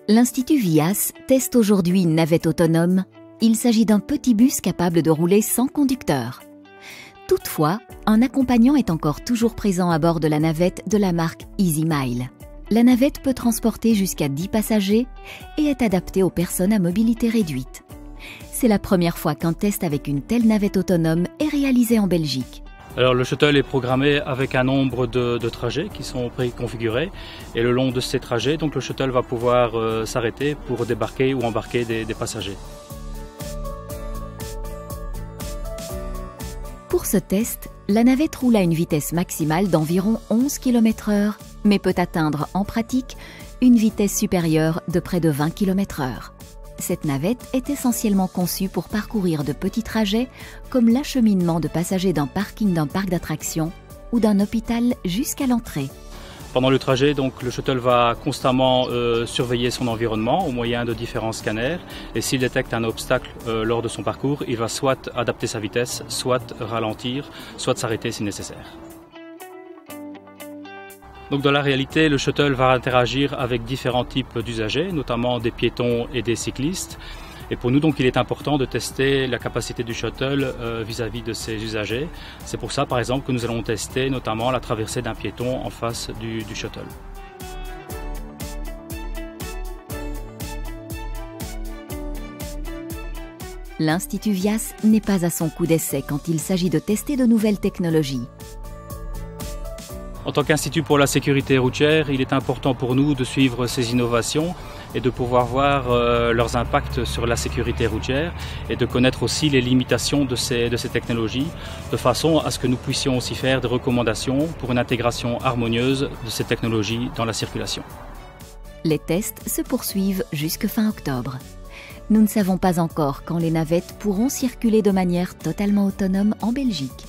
L'Institut Vias teste aujourd'hui une navette autonome. Il s'agit d'un petit bus capable de rouler sans conducteur. Toutefois, un accompagnant est encore toujours présent à bord de la navette de la marque EasyMile. La navette peut transporter jusqu'à 10 passagers et est adaptée aux personnes à mobilité réduite. C'est la première fois qu'un test avec une telle navette autonome est réalisé en Belgique. Alors le shuttle est programmé avec un nombre de trajets qui sont préconfigurés et le long de ces trajets, donc le shuttle va pouvoir s'arrêter pour débarquer ou embarquer des passagers. Pour ce test, la navette roule à une vitesse maximale d'environ 11 km/h, mais peut atteindre en pratique une vitesse supérieure de près de 20 km/h. Cette navette est essentiellement conçue pour parcourir de petits trajets comme l'acheminement de passagers d'un parking d'un parc d'attractions ou d'un hôpital jusqu'à l'entrée. Pendant le trajet, donc, le shuttle va constamment surveiller son environnement au moyen de différents scanners et s'il détecte un obstacle lors de son parcours, il va soit adapter sa vitesse, soit ralentir, soit s'arrêter si nécessaire. Donc dans la réalité, le shuttle va interagir avec différents types d'usagers, notamment des piétons et des cyclistes. Et pour nous, donc, il est important de tester la capacité du shuttle vis-à-vis de ces usagers. C'est pour ça, par exemple, que nous allons tester notamment la traversée d'un piéton en face du shuttle. L'Institut Vias n'est pas à son coup d'essai quand il s'agit de tester de nouvelles technologies. En tant qu'Institut pour la sécurité routière, il est important pour nous de suivre ces innovations et de pouvoir voir leurs impacts sur la sécurité routière et de connaître aussi les limitations de ces technologies, de façon à ce que nous puissions aussi faire des recommandations pour une intégration harmonieuse de ces technologies dans la circulation. Les tests se poursuivent jusque fin octobre. Nous ne savons pas encore quand les navettes pourront circuler de manière totalement autonome en Belgique.